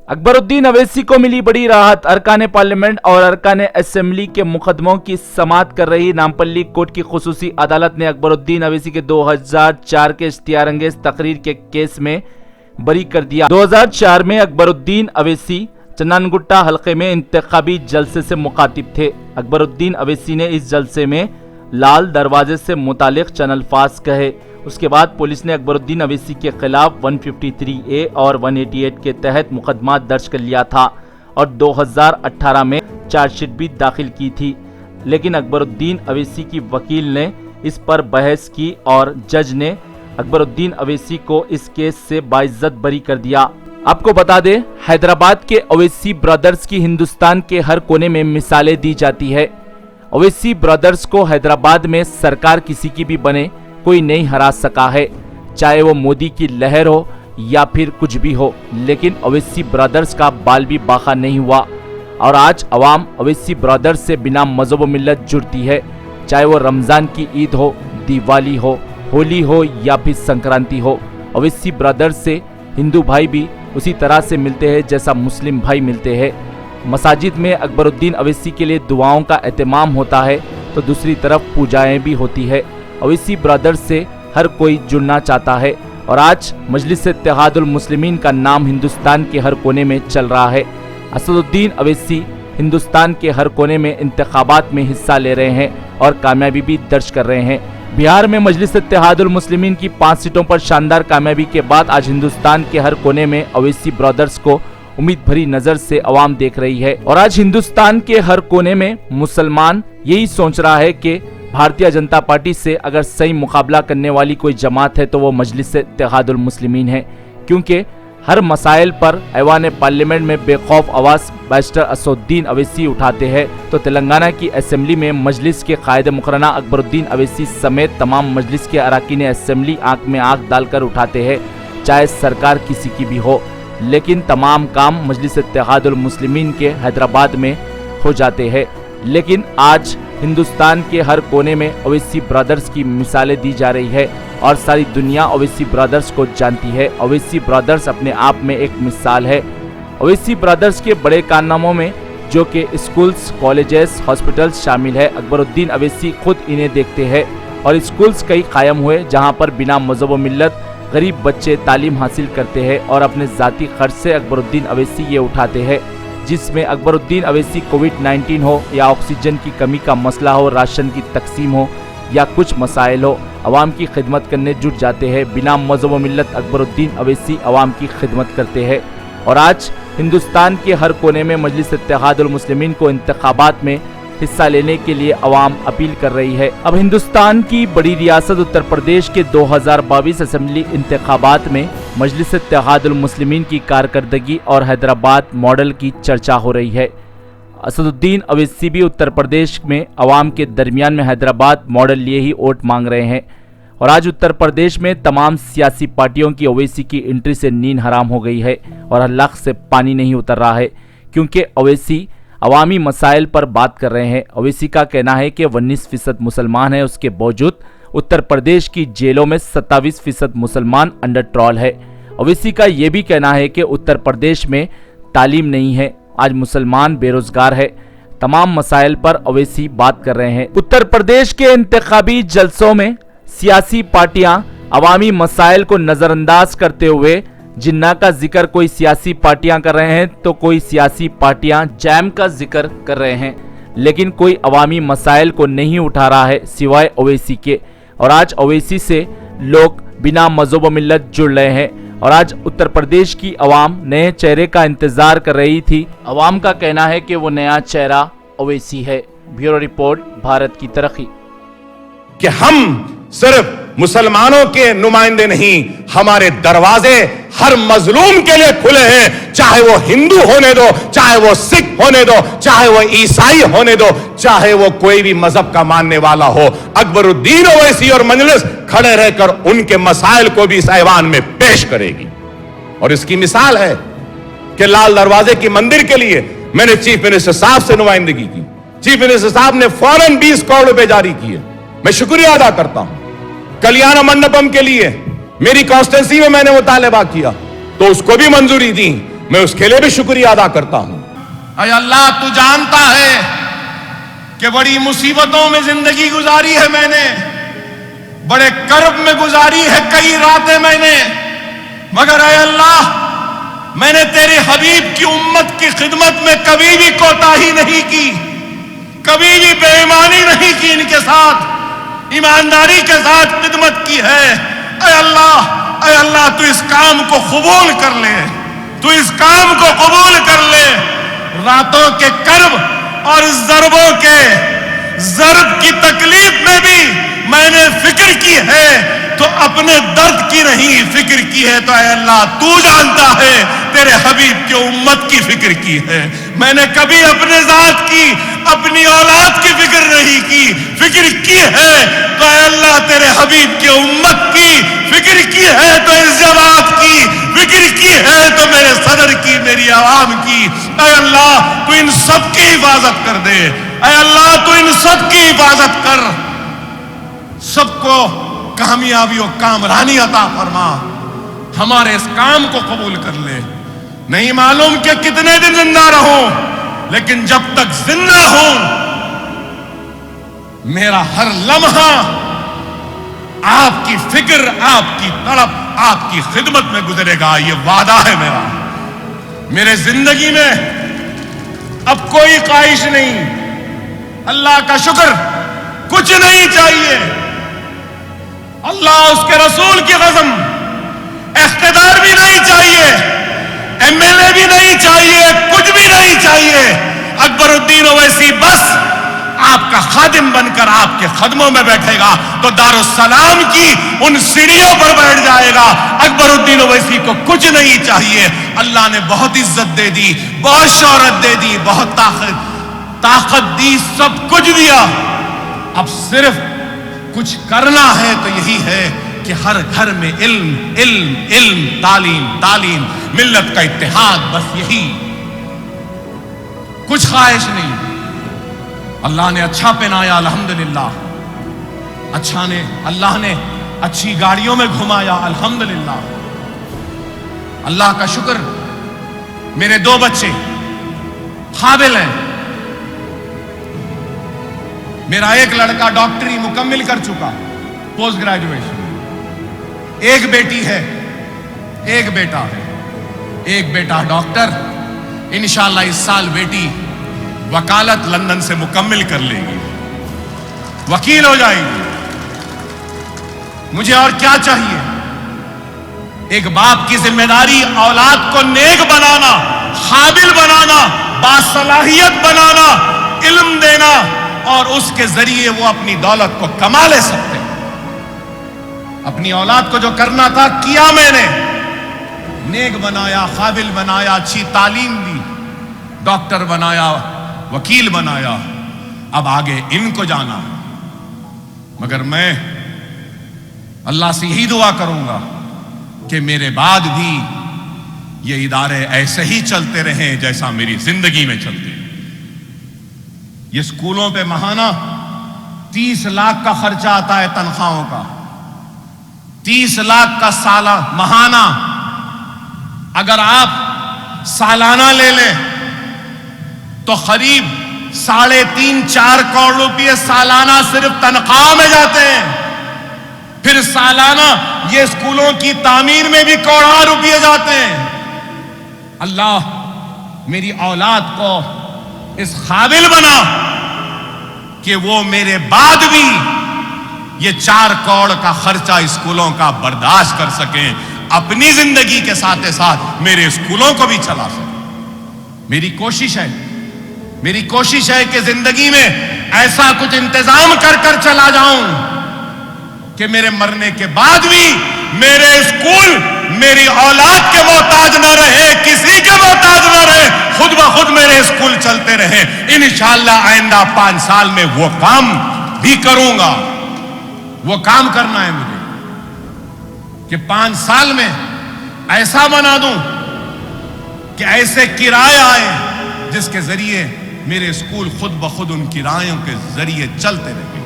अकबरुद्दीन अवैसी को मिली बड़ी राहत। अरकान पार्लियामेंट और अरकान असेंबली के मुकदमों की समाअत कर रही नामपल्ली कोर्ट की खुसूसी अदालत ने अकबरुद्दीन अवैसी के 2004 के इश्तिहारअंगेज तकरीर के केस में बरी कर दिया। 2004 में अकबरुद्दीन अवैसी चन्नानगुट्टा हलके में इंतखाबी जलसे से मुखातिब थे। अकबरुद्दीन अवैसी ने इस जलसे में लाल दरवाजे से मुतालिक चैनल फास कहे। उसके बाद पुलिस ने अकबरुद्दीन अवैसी के खिलाफ 153A और 188 के तहत मुकदमा दर्ज कर लिया था और 2018 में चार्जशीट भी दाखिल की थी, लेकिन अकबरुद्दीन अवैसी की वकील ने इस पर बहस की और जज ने अकबरुद्दीन अवैसी को इस केस से बाइज्जत बरी कर दिया। आपको बता दें, हैदराबाद के अवैसी ब्रदर्स की हिंदुस्तान के हर कोने में मिसालें दी जाती है। अवैसी ब्रदर्स को हैदराबाद में सरकार किसी की भी बने कोई नहीं हरा सका है, चाहे वो मोदी की लहर हो या फिर कुछ भी हो, लेकिन अवैसी ब्रदर्स का बाल भी बाका नहीं हुआ और आज अवाम अवैसी ब्रदर्स से बिना मजहब व मिल्लत जुड़ती है, चाहे वो रमजान की ईद हो, दिवाली हो, होली हो या फिर संक्रांति हो। अवैसी ब्रदर्स से हिंदू भाई भी उसी तरह से मिलते हैं जैसा मुस्लिम भाई मिलते हैं। मसाजिद में अकबरुद्दीन अवैसी के लिए दुआओं का एहतमाम होता है तो दूसरी तरफ पूजाएं भी होती है। अवैसी ब्रदर्स से हर कोई जुड़ना चाहता है और आज मजलिस इत्तेहादुल मुस्लिमीन का नाम हिंदुस्तान के हर कोने में चल रहा है। असदुद्दीन अवैसी हिंदुस्तान के हर कोने में इंतखाबात में हिस्सा ले रहे हैं और कामयाबी भी दर्ज कर रहे हैं। बिहार में मजलिस इत्तेहादुल मुस्लिमीन की 5 सीटों पर शानदार कामयाबी के बाद आज हिंदुस्तान के हर कोने में अवैसी ब्रदर्स को उम्मीद भरी नजर से अवाम देख रही है और आज हिंदुस्तान के हर कोने में मुसलमान यही सोच रहा है कि भारतीय जनता पार्टी से अगर सही मुकाबला करने वाली कोई जमात है तो वो मजलिस इत्तेहादुल मुस्लिमीन है, क्योंकि हर मसाइल पर ऐवान पार्लियामेंट में बेखौफ आवाज बैरिस्टर असदुद्दीन अवैसी उठाते हैं तो तेलंगाना की असेंबली में मजलिस के कायदे मुकर्रना अकबरुद्दीन अवैसी समेत तमाम मजलिस के अराकीन असेंबली आंख में आंख डालकर उठाते हैं, चाहे सरकार किसी की भी हो, लेकिन तमाम काम मजलिस इत्तेहादुल मुस्लिमीन के हैदराबाद में हो जाते हैं। लेकिन आज हिंदुस्तान के हर कोने में अवैसी ब्रदर्स की मिसालें दी जा रही है और सारी दुनिया अवैसी ब्रदर्स को जानती है। अवैसी ब्रदर्स अपने आप में एक मिसाल है। अवैसी ब्रदर्स के बड़े कारनामों में जो कि स्कूल्स, कॉलेजेस, हॉस्पिटल्स शामिल है, अकबरुद्दीन अवैसी खुद इन्हें देखते हैं और स्कूल्स कई कायम हुए जहां पर बिना मजहब व मिल्लत गरीब बच्चे तालीम हासिल करते हैं और अपने ज़ाती खर्च से अकबरुद्दीन अवैसी ये उठाते हैं, जिसमें अकबरुद्दीन अवैसी कोविड-19 हो या ऑक्सीजन की कमी का मसला हो, राशन की तकसीम हो या कुछ मसाइल हो, अवाम की खिदमत करने जुट जाते हैं। बिना मजहब व मिल्लत अकबरुद्दीन अवैसी अवाम की खिदमत करते हैं और आज हिंदुस्तान के हर कोने में मजलिस इत्तेहादुल मुस्लिमीन को इंतखाबात में हिस्सा लेने के लिए अवाम अपील कर रही है। अब हिंदुस्तान की बड़ी रियासत उत्तर प्रदेश के 2022 असेंबली इंतखाबात में मजलिस इत्तेहादुल मुस्लिमीन की कारकर्दगी और हैदराबाद मॉडल की चर्चा हो रही है। असदुद्दीन अवैसी भी उत्तर प्रदेश में अवाम के दरमियान में हैदराबाद मॉडल लिए ही वोट मांग रहे हैं और आज उत्तर प्रदेश में तमाम सियासी पार्टियों की अवैसी की एंट्री से नींद हराम हो गई है और हल्लाक से पानी नहीं उतर रहा है, क्योंकि अवैसी अवामी मसाइल पर बात कर रहे हैं। अवैसी का कहना है कि 19% मुसलमान है, उसके बावजूद उत्तर प्रदेश की जेलों में 27% मुसलमान अंडर ट्रॉल है। अवैसी का ये भी कहना है कि उत्तर प्रदेश में तालीम नहीं है, आज मुसलमान बेरोजगार है। तमाम मसाइल पर अवैसी बात कर रहे हैं। उत्तर प्रदेश के इंतखाबी जलसों में सियासी पार्टियां अवामी मसाइल को नजरअंदाज करते हुए जिन्ना का जिक्र कोई सियासी पार्टियां कर रहे हैं तो कोई सियासी पार्टियां जैम का जिक्र कर रहे हैं, लेकिन कोई अवामी मसाइल को नहीं उठा रहा है सिवाय अवैसी के। और आज अवैसी से लोग बिना मजहब व मिल्लत जुड़ रहे हैं और आज उत्तर प्रदेश की अवाम नए चेहरे का इंतजार कर रही थी। अवाम का कहना है कि वो नया चेहरा अवैसी है। ब्यूरो रिपोर्ट, भारत की तरक्की। कि हम सिर्फ मुसलमानों के नुमाइंदे नहीं, हमारे दरवाजे हर मजलूम के लिए खुले हैं, चाहे वो हिंदू होने दो, चाहे वो सिख होने दो, चाहे वो ईसाई होने दो, चाहे वो कोई भी मजहब का मानने वाला हो। अकबरुद्दीन अवैसी और मजलिस खड़े रहकर उनके मसाइल को भी इस ऐवान में पेश करेगी। और इसकी मिसाल है कि लाल दरवाजे की मंदिर के लिए मैंने चीफ मिनिस्टर साहब से नुमाइंदगी की। चीफ मिनिस्टर साहब ने फौरन 20 करोड़ रुपए जारी किए, मैं शुक्रिया अदा करता हूं। कल्याण मंडपम के लिए मेरी कॉन्स्टिट्यूंसी में मैंने मुतालबा किया तो उसको भी मंजूरी दी। मैं उसके लिए भी शुक्रिया अदा करता हूं। अय अल्लाह, तू जानता है कि बड़ी मुसीबतों में जिंदगी गुजारी है मैंने, बड़े कर्ब में गुजारी है कई रातें मैंने, मगर अय अल्लाह, मैंने तेरे हबीब की उम्मत की खिदमत में कभी भी कोताही नहीं की, कभी भी बेईमानी नहीं की, इनके साथ ईमानदारी के साथ खिदमत की है। अय अल्लाह, तू इस काम को कबूल कर ले, तू इस काम को कबूल कर ले। रातों के कर्ब और ज़रबों के ज़रब की तकलीफ में भी मैंने फिक्र की है, तो अपने दर्द की नहीं फिक्र की है तो ऐ अल्लाह तू जानता है, तेरे हबीब की उम्मत की फिक्र की है। मैंने कभी अपने जात की, अपनी औलाद की फिक्र नहीं की, फिक्र की है तो ऐ अल्लाह तेरे हबीब की उम्मत की फिक्र की है, तो इस जमात की फिक्र की है, तो मेरे सदर की, मेरी आवाम की। ऐ अल्लाह तू इन सब की हिफाजत कर दे, ऐ अल्लाह तू इन सब की हिफाजत कर, सबको कामयाबी और कामरानी अता फरमा, हमारे इस काम को कबूल कर ले। नहीं मालूम कि कितने दिन जिंदा रहूं, लेकिन जब तक जिंदा हूं मेरा हर लम्हा आपकी फिक्र, आपकी तड़प, आपकी खिदमत में गुजरेगा, ये वादा है मेरा। मेरे जिंदगी में अब कोई ख्वाहिश नहीं, अल्लाह का शुक्र, कुछ नहीं चाहिए। अल्लाह उसके रसूल की कसम, इख्तिदार भी नहीं चाहिए, एमएलए भी नहीं चाहिए, कुछ भी नहीं चाहिए। अकबरुद्दीन ओवैसी बस आपका खादिम बनकर आपके कदमों में बैठेगा तो दारुस्सलाम की उन सीढ़ियों पर बैठ जाएगा। अकबरुद्दीन ओवैसी को कुछ नहीं चाहिए। अल्लाह ने बहुत इज्जत दे दी, बहुत शोहरत दे दी, बहुत ताकत दी, सब कुछ दिया। अब सिर्फ कुछ करना है तो यही है कि हर घर में इल्म इल्म इल्म, तालीम तालीम, मिल्लत का इत्तेहाद, बस यही, कुछ ख्वाहिश नहीं। अल्लाह ने अच्छा पहनाया, अल्हम्दुलिल्लाह, अल्लाह ने अच्छी गाड़ियों में घुमाया, अल्हम्दुलिल्लाह, अल्लाह का शुक्र। मेरे 2 बच्चे काबिल हैं। मेरा एक लड़का डॉक्टरी मुकम्मिल कर चुका, पोस्ट ग्रेजुएशन। एक बेटी है, एक बेटा है। एक बेटा डॉक्टर, इंशाअल्लाह इस साल बेटी वकालत लंदन से मुकम्मिल कर लेगी, वकील हो जाएगी। मुझे और क्या चाहिए? एक बाप की जिम्मेदारी औलाद को नेक बनाना, काबिल बनाना, बासलाहियत बनाना, इल्म देना, और उसके जरिए वो अपनी दौलत को कमा ले सकते हैं। अपनी औलाद को जो करना था किया मैंने, नेक बनाया, काबिल बनाया, अच्छी तालीम दी, डॉक्टर बनाया, वकील बनाया। अब आगे इनको जाना। मगर मैं अल्लाह से यही दुआ करूंगा कि मेरे बाद भी ये इदारे ऐसे ही चलते रहें जैसा मेरी जिंदगी में चलते हैं। ये स्कूलों पे माहाना 30 लाख का खर्चा आता है तनख्वाहों का, 30 लाख का साला माहाना। अगर आप सालाना ले लें तो करीब 3.5-4 करोड़ रुपये सालाना सिर्फ तनख्वाह में जाते हैं। फिर सालाना ये स्कूलों की तामीर में भी करोड़ों रुपये जाते हैं। अल्लाह मेरी औलाद को इस काबिल बना कि वो मेरे बाद भी ये 4 करोड़ का खर्चा स्कूलों का बर्दाश्त कर सकें, अपनी जिंदगी के साथ साथ मेरे स्कूलों को भी चला सकें। मेरी कोशिश है कि जिंदगी में ऐसा कुछ इंतजाम कर चला जाऊं कि मेरे मरने के बाद भी मेरे स्कूल मेरी औलाद के मोहताज न रहे, किसी के मोहताज न रहे, खुद ब खुद मेरे स्कूल चलते रहे। इंशाअल्लाह आइंदा 5 साल में वो काम भी करूंगा। वो काम करना है मुझे कि 5 साल में ऐसा बना दूं कि ऐसे किराए आए जिसके जरिए मेरे स्कूल खुद ब खुद उन किरायों के जरिए चलते रहे।